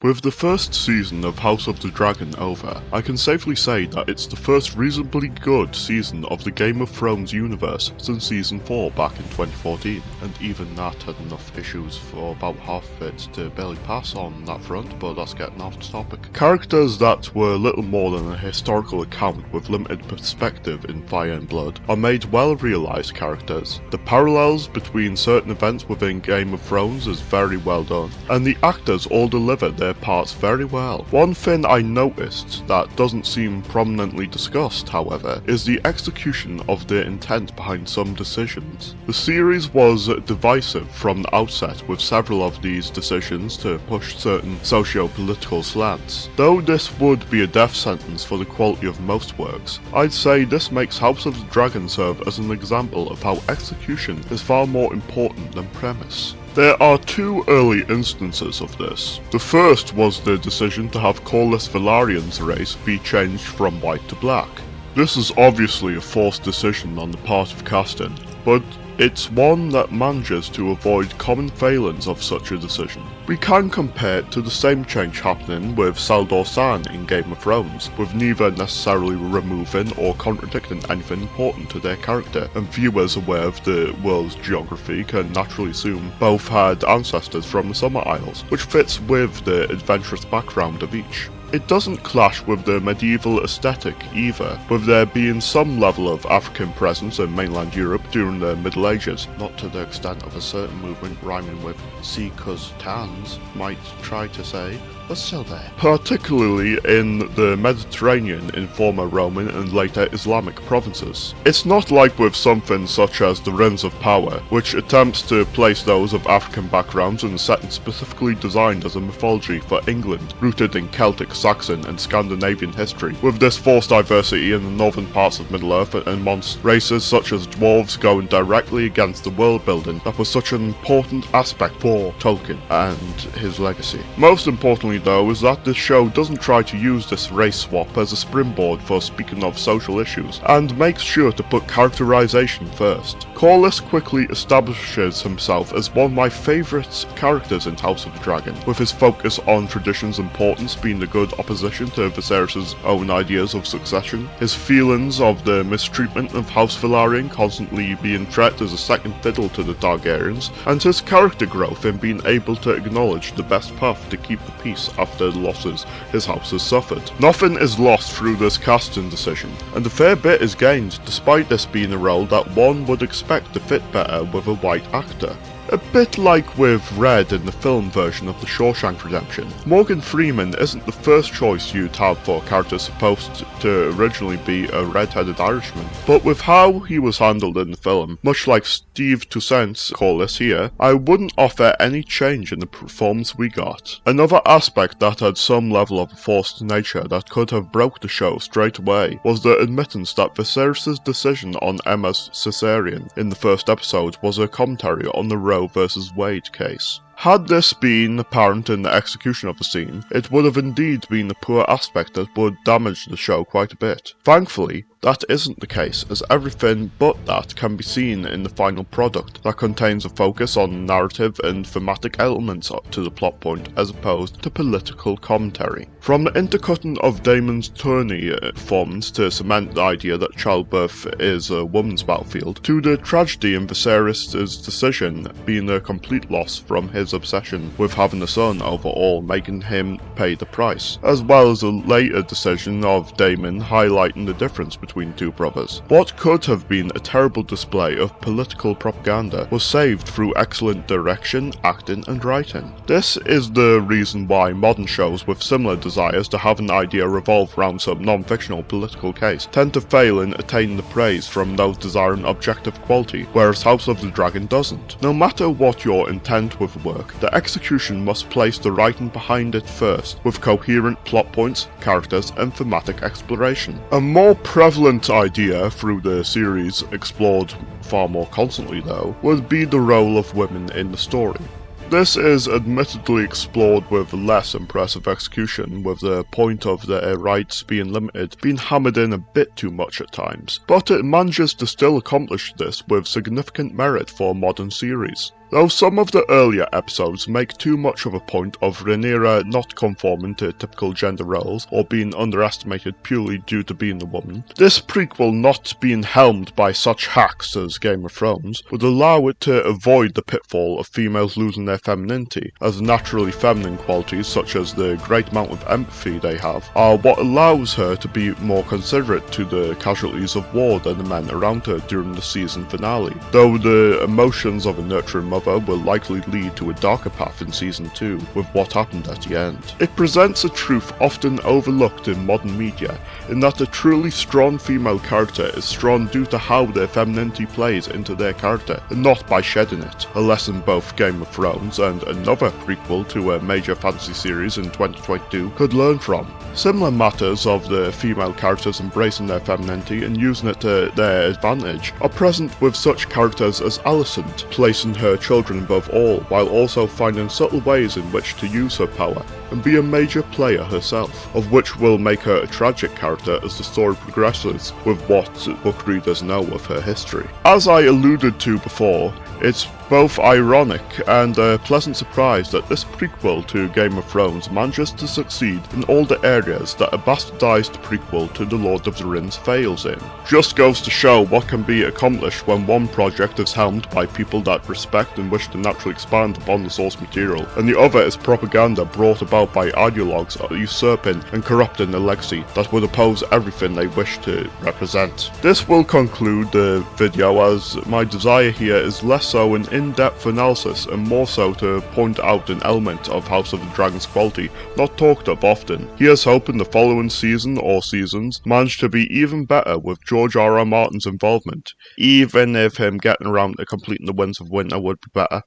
With the first season of House of the Dragon over, I can safely say that it's the first reasonably good season of the Game of Thrones universe since season 4 back in 2014, and even that had enough issues for about half of it to barely pass on that front, but that's getting off topic. Characters that were little more than a historical account with limited perspective in Fire and Blood are made well-realised characters. The parallels between certain events within Game of Thrones is very well done, and the actors all deliver their parts very well. One thing I noticed that doesn't seem prominently discussed, however, is the execution of the intent behind some decisions. The series was divisive from the outset, with several of these decisions to push certain socio-political slants. Though this would be a death sentence for the quality of most works, I'd say this makes House of the Dragon serve as an example of how execution is far more important than premise. There are two early instances of this. The first was the decision to have Corlys Velaryon's race be changed from white to black. This is obviously a forced decision on the part of casting, but it's one that manages to avoid common failings of such a decision. We can compare it to the same change happening with Saldor San in Game of Thrones, with neither necessarily removing or contradicting anything important to their character, and viewers aware of the world's geography can naturally assume both had ancestors from the Summer Isles, which fits with the adventurous background of each. It doesn't clash with the medieval aesthetic either, with there being some level of African presence in mainland Europe during the Middle Ages, not to the extent of a certain movement rhyming with "see cuz tans" might try to say, but still there. Particularly in the Mediterranean in former Roman and later Islamic provinces. It's not like with something such as the Rings of Power, which attempts to place those of African backgrounds in a setting specifically designed as a mythology for England, rooted in Celtic, Saxon and Scandinavian history, with this forced diversity in the northern parts of Middle-earth and monster races such as dwarves going directly against the world building that was such an important aspect for Tolkien and his legacy. Most importantly though is that this show doesn't try to use this race swap as a springboard for speaking of social issues, and makes sure to put characterization first. Corlys quickly establishes himself as one of my favourite characters in House of the Dragon, with his focus on tradition's importance being the good opposition to Viserys' own ideas of succession, his feelings of the mistreatment of House Velaryon constantly being treated as a second fiddle to the Targaryens, and his character growth in being able to acknowledge the best path to keep the peace after the losses his house has suffered. Nothing is lost through this casting decision, and a fair bit is gained despite this being a role that one would expect to fit better with a white actor. A bit like with Red in the film version of The Shawshank Redemption, Morgan Freeman isn't the first choice you'd have for a character supposed to originally be a red-headed Irishman, but with how he was handled in the film, much like Steve Toussaint's Corlys here, I wouldn't offer any change in the performance we got. Another aspect that had some level of a forced nature that could have broke the show straight away was the admittance that Viserys' decision on Emma's cesarean in the first episode was a commentary on the Roe versus Wade case. Had this been apparent in the execution of the scene, it would have indeed been a poor aspect that would damage the show quite a bit. Thankfully, that isn't the case, as everything but that can be seen in the final product that contains a focus on narrative and thematic elements to the plot point as opposed to political commentary. From the intercutting of Daemon's tourney performance to cement the idea that childbirth is a woman's battlefield, to the tragedy in Viserys' decision being a complete loss from his obsession with having a son over all, making him pay the price, as well as a later decision of Daemon highlighting the difference between two brothers. What could have been a terrible display of political propaganda was saved through excellent direction, acting and writing. This is the reason why modern shows with similar desires to have an idea revolve around some non-fictional political case tend to fail in attaining the praise from those desiring objective quality, whereas House of the Dragon doesn't. No matter what your intent with work, the execution must place the writing behind it first, with coherent plot points, characters and thematic exploration. A more prevalent idea through the series, explored far more constantly though, would be the role of women in the story. This is admittedly explored with less impressive execution, with the point of their rights being limited being hammered in a bit too much at times, but it manages to still accomplish this with significant merit for a modern series. Though some of the earlier episodes make too much of a point of Rhaenyra not conforming to typical gender roles or being underestimated purely due to being a woman, this prequel not being helmed by such hacks as Game of Thrones would allow it to avoid the pitfall of females losing their femininity, as naturally feminine qualities such as the great amount of empathy they have are what allows her to be more considerate to the casualties of war than the men around her during the season finale, though the emotions of a nurturing mother will likely lead to a darker path in season 2 with what happened at the end. It presents a truth often overlooked in modern media, in that a truly strong female character is strong due to how their femininity plays into their character, and not by shedding it, a lesson both Game of Thrones and another prequel to a major fantasy series in 2022 could learn from. Similar matters of the female characters embracing their femininity and using it to their advantage are present with such characters as Alicent, placing her children above all, while also finding subtle ways in which to use her power and be a major player herself, of which will make her a tragic character as the story progresses with what book readers know of her history. As I alluded to before, it's both ironic and a pleasant surprise that this prequel to Game of Thrones manages to succeed in all the areas that a bastardized prequel to The Lord of the Rings fails in. Just goes to show what can be accomplished when one project is helmed by people that respect and wish to naturally expand upon the source material, and the other is propaganda brought about by ideologues usurping and corrupting the legacy that would oppose everything they wish to represent. This will conclude the video, as my desire here is less so an in-depth analysis and more so to point out an element of House of the Dragon's quality not talked of often. Here's hoping the following season or seasons manage to be even better with George R.R. Martin's involvement, even if him getting around to completing the Winds of Winter would be better.